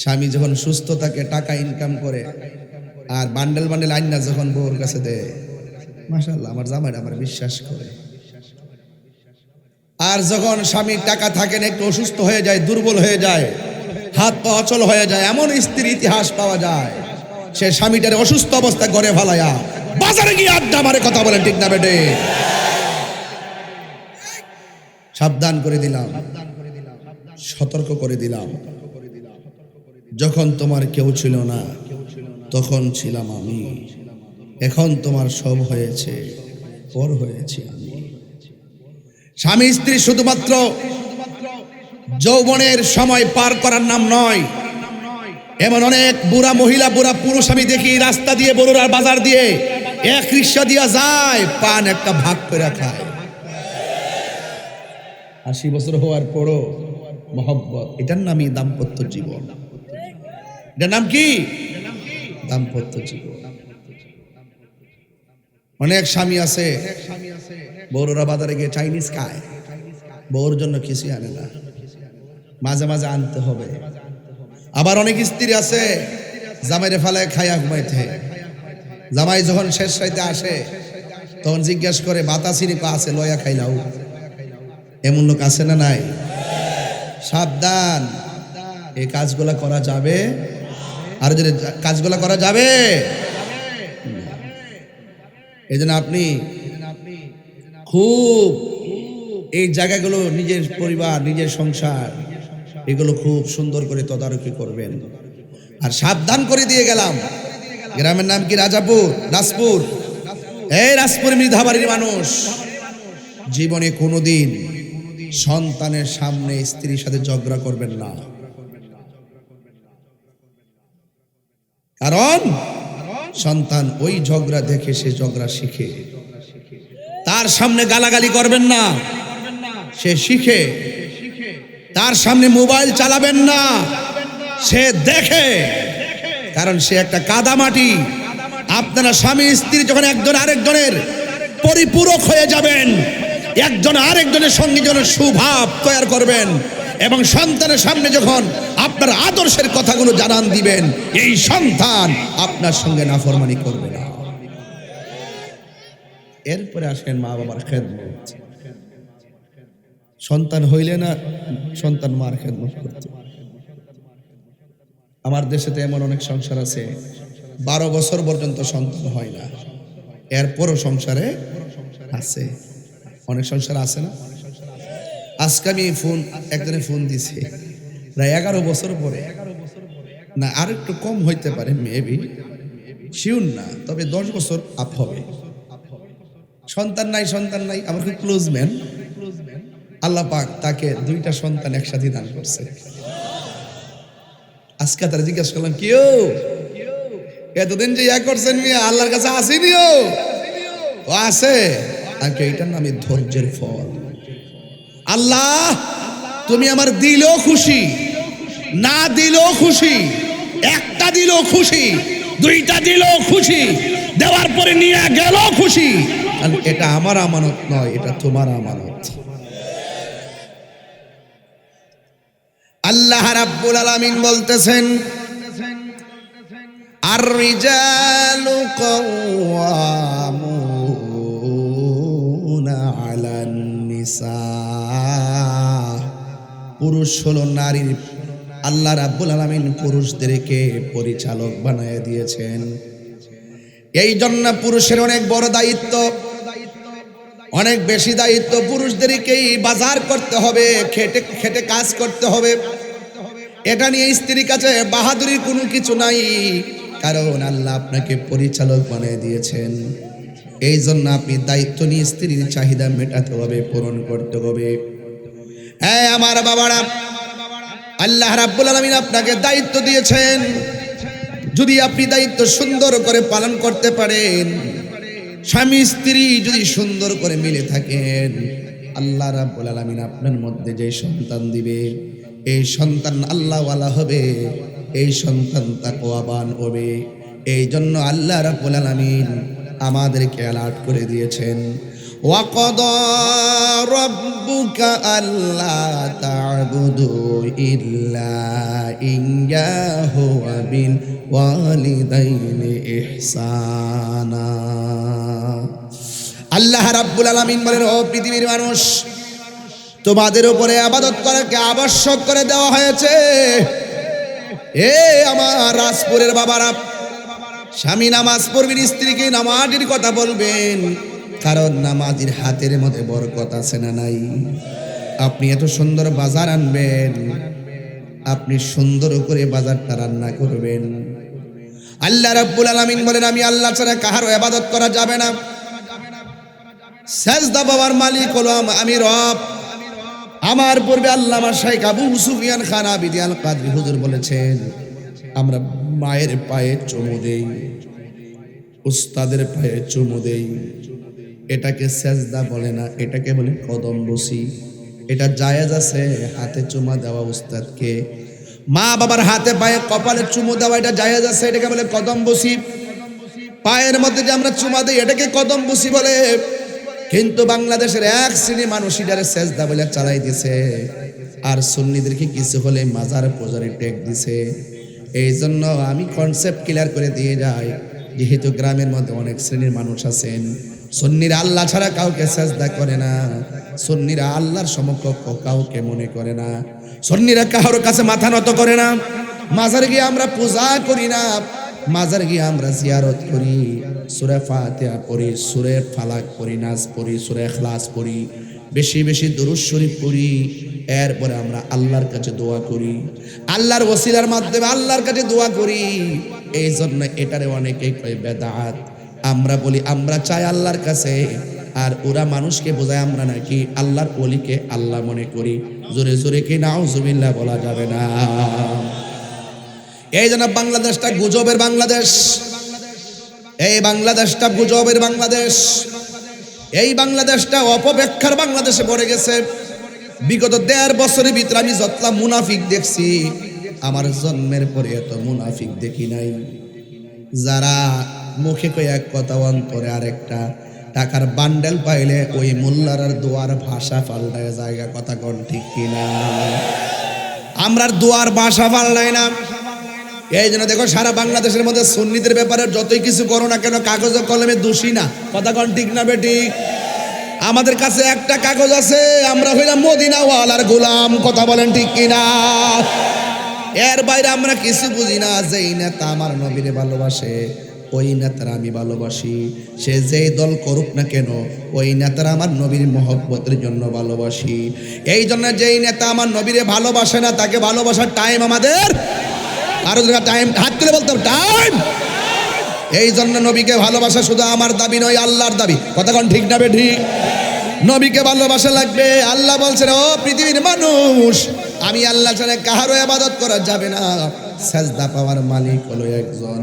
স্বামী যখন সুস্থ থাকে, টাকা ইনকাম করে, আর বান্ডেল বান্ডেল আইনা যখন বউর কাছে দেয়, মাশাআল্লাহ আমার জামাইরা আমার বিশ্বাস করে। আর যখন স্বামীর টাকা থাকে না, একটু অসুস্থ হয়ে যায়, দুর্বল হয়ে যায়, হাত পা অচল হয়ে যায়, এমন স্ত্রীর ইতিহাস পাওয়া যায়, সে স্বামীটারে অসুস্থ অবস্থা ঘরে ফালাইয়া বাজারে গিয়ে আড্ডা মারে। কথা বলেন ঠিক না বেটে? সাবধান করে দিলাম, সতর্ক করে দিলাম, যখন তোমার কেউ ছিল না তখন ছিলাম আমি, এখন তোমার সব হয়েছে, পর হয়েছে আমি। স্বামী স্ত্রী শুধুমাত্র যৌবনের সময় পার করার নাম নয়। এমন অনেক বুড়া মহিলা, বুড়া পুরুষ আমি দেখি রাস্তা দিয়ে, বড়ুরার বাজার দিয়ে এক রিক্সা দিয়া যায়, পান একটা ভাগ করে খায়। 80 বছর হওয়ার পরও মহব্বত, এটার নামই দাম্পত্য জীবন। এটার নাম কি? দাম্পত্য জীবন। অনেক স্বামী আছে বড়ুরা বাজারে গিয়ে চাইনিজ খায়, বউর জন্য কিছু আনে না, মাঝে মাঝে আনতে হবে। আবার অনেক স্ত্রী আছে জামাইরে ফালায় খাইয়া ঘুমাইতে, জামাই যখন শেষ রাইতে আসে তখন জিজ্ঞেস করে বাতাসিনি আছে লয়া খাইলাও। এমন লোক আছে না নাই? সাবধান, এই কাজগুলা করা যাবে। আর যদি কাজগুলা করা যাবে, এই জন্য আপনি খুব এই জায়গাগুলো, নিজের পরিবার, নিজের সংসার, এগুলো খুব সুন্দর করে তদারকি করবেন। আর সাবধান করে দিয়ে গেলাম, গ্রামের নাম কি? রাজাপুর, রাজপুর। এই রাজপুর মৃধাবাড়ির মানুষ জীবনে কোনোদিন সন্তানের সামনে স্ত্রীর সাথে ঝগড়া করবেন না, কারণ সন্তান ওই ঝগড়া দেখে সে ঝগড়া শিখে। তার সামনে গালাগালি করবেন না, সে শিখে। তার সামনে মোবাইল চালাবেন না, সে দেখে, কারণ সে একটা কাদামাটি। আপনারা স্বামী স্ত্রী যখন একজন আরেকজনের পরিপূরক হয়ে যাবেন, একজন আরেকজনের সঙ্গে যখন সুভাব তৈরি করবেন, এবং সন্তানের সামনে যখন আপনার আদর্শের কথাগুলো জানান দিবেন, এই সন্তান আপনার সঙ্গে নাফরমানি করবে না। এরপরে আসেন মা বাবার খেদমত। সন্তান হইলে না সন্তান মার খেদমত করতে। আমার দেশেতে এমন অনেক সংসার আছে 12 বছর পর্যন্ত সন্তান হয় না, এরপরও সংসারে আছে। অনেক সংসার আছে না? আজকে আমি একজনে ফোন দিছে, প্রায় 11 বছর পরে, না আর একটু কম হইতে পারে, মেবি শিওর না, তবে 10 বছর আপ হবে। সন্তান নাই, সন্তান নাই। আমার খুব ক্লোজ ম্যান, আল্লাহ পাক তাকে 2টা সন্তান একসাথে দান করছে। আজকে তারা জিজ্ঞাসা করলাম, কেউ এতদিন যে ইয়া করছেন মিয়া, আল্লাহর কাছে আসেনিও? ও আছে। আর এইটার নামে ধৈর্যের ফল। আল্লাহ তুমি আমার দিলেও খুশি, না দিলেও খুশি, একটা দিলেও খুশি, 2টা দিলেও খুশি, দেওয়ার পরে নিয়ে গেলেও খুশি। আর এটা আমার আমানত নয়, এটা তোমার আমানত। আল্লাহ রাব্বুল আলামিন বলতেছেন, আর রিজালু কাওয়ামুনা আলান নিসা। পুরুষ হলো নারীর, আল্লাহ রাব্বুল আলামিন পুরুষদেরকে পরিচালক বানায় দিয়েছেন। এই জন্য পুরুষের অনেক বড় দায়িত্ব, অনেক বেশি দায়িত্ব। পুরুষদেরকেই বাজার করতে হবে, খেটে খেটে কাজ করতে হবে। এটা নিয়ে স্ত্রীর কাছে বাহাদুরির কোনো কিছু নাই, কারণ আল্লাহ আপনাকে পরিচালক বানিয়ে দিয়েছেন। এই জন্য আপনি দায়িত্ব নিয়ে স্ত্রীর চাহিদা মেটাতে হবে, পূরণ করতে হবে। হ্যাঁ আমার বাবারা, আল্লাহ রাব্বুল আলামিন আপনাকে দায়িত্ব দিয়েছেন। যদি আপনি দায়িত্ব সুন্দর করে পালন করতে পারেন, স্বামী স্ত্রী যদি সুন্দর করে মিলে থাকেন, আল্লাহ রাব্বুল আলামিন আপনার মধ্যে যে সন্তান দিবে, এই সন্তান আল্লাহওয়ালা হবে, এই সন্তান তাকওয়াবান হবে। এই জন্য আল্লাহ রাব্বুল আলামিন আমাদেরকে অ্যালার্ট করে দিয়েছেন, وقضى ربك ألا تعبدوا إلا إياه وبالوالدين إحسانا আল্লাহ রাব্বুল আলামিন বলেন, ও পৃথিবীর মানুষ, তোমাদের উপরে ইবাদত করাকে আবশ্যক করে দেওয়া হয়েছে। এ আমার রাজপুরের বাবারা, স্বামী নামাজ পড়বেন, স্ত্রীকে নামাজের কথা বলবেন, কারণ নামাজের হাতের মধ্যে বরকত আছে না নাই? আপনি এত সুন্দর বাজার আনবেন, আপনি সুন্দর করে বাজারটা রান্না করবেন। আল্লাহ রাব্বুল আলামিন বলেন, আমি আল্লাহ ছাড়া কাহারও ইবাদত করা যাবে না। সেজদা পাওয়ার মালিক হলো আমি রব। আমার পূর্বে আল্লামা শাইখ আবু সুফিয়ান খান আবিদি আল কাদরি হুজুর বলেছেন, আমরা মায়ের পায়ে চুমু দেই, উস্তাদের পায়ে চুমু দেই, এটাকে সেজদা বলে না, এটাকে বলে কদম বসি। এটা জায়েজ আছে হাতে চুমা দেওয়া উস্তাদকে, মা বাবার হাতে পায়ে কপালে চুমু দেওয়া, এটা জায়েজ আছে, এটাকে বলে কদম বসি। পায়ের মধ্যে যে আমরা চুমা দেই এটাকে কদম বসি বলে। কিন্তু বাংলাদেশের এক শ্রেণী মানুষ এটারে সেজদা বলে চালাই দিছে, আর সুন্নিদেরকে কিছু হলে মাজার পূজারে টেক দিছে। এই জন্য আমি কনসেপ্ট ক্লিয়ার করে দিয়ে যাই, যেহেতু গ্রামের মধ্যে অনেক শ্রেণীর মানুষ আছেন, সুন্নিরা আল্লাহ ছাড়া কাউকে সেজদা করে না, সুন্নিরা আল্লাহর সমকক্ষ কাউকে মনে করে না, সুন্নিরা কারোর কাছে মাথা নত করে না। মাজার গিয়ে আমরা পূজা করি না, মাজার গিয়ে আমরা জিয়ারত করি, সূরা ফাতিহা পড়ি, সূরা ফালাক পড়ি, নাস পড়ি, সূরা ইখলাস পড়ি, বেশি বেশি দুরূদ শরীফ পড়ি। এরপরে আমরা আল্লাহর কাছে দোয়া করি, আল্লাহর ওসিলার মাধ্যমে আল্লাহর কাছে দোয়া করি। এই জন্য এটারে অনেকেই কয় বেদাত। আমরা বলি আমরা চাই আল্লাহর কাছে, আর ওরা মানুষকে বোঝায় আমরা নাকি আল্লাহর ওলিকে আল্লাহ মনে করি। জোরে জোরে কি নাউজুবিল্লাহ বলা যাবে না। এই জন্য বাংলাদেশটা গুজবের বাংলাদেশ, এই বাংলাদেশটা গুজবের বাংলাদেশ, এই বাংলাদেশটা অপব্যাখ্যার বাংলাদেশে পড়ে গেছে। বিগত 1.5 বছরের ভিতরে আমি যতলা মুনাফিক দেখছি, আমার জন্মের পরে এত মুনাফিক দেখি নাই। যারা মুখে কই এক কথা, অন্তরে আরেকটা, টাকার বান্ডেল পাইলে ওই মোল্লার দোয়ার ভাষা পাল্টায় জায়গা। কথা কোন ঠিক কিনা? আমরা দোয়ার ভাষা পাল্টাই না। এই জন্য দেখো সারা বাংলাদেশের মধ্যে সুন্নিদের ব্যাপারে যতই কিছু করো না কেন, কাগজ কলমে দোষী না। কথা কোন ঠিক না বেঠিক? আমাদের কাছে একটা কাগজ আছে, আমরা হইলাম মদিনাওয়ালার গোলাম। কথা বলেন ঠিক কিনা? এর বাইরে আমরা কিছু বুঝি না। যেই নেতা আমার নবীরে ভালোবাসে, ওই নেতার আমি ভালোবাসি। সে যেই দল করুক না কেন, ওই নেতার আমার নবীর মহব্বতের জন্য ভালোবাসি। এই জন্য যেই নেতা আমার নবীরে ভালোবাসে না, তাকে ভালোবাসার টাইম আমাদের, আরো টাইম, হাত তুলে বলতে হবে টাইম। এই জন্য নবীকে ভালোবাসা শুধু আমার দাবি নয়, আল্লাহর দাবি। কথা কোন ঠিক না বেঠিক? নবীকে ভালোবাসা লাগবে। আল্লাহ বলছেন, ও পৃথিবীর মানুষ, আমি আল্লাহ ছাড়া কাহারও ইবাদত করা যাবে না। সেজদা পাওয়ার মালিক হলো একজন।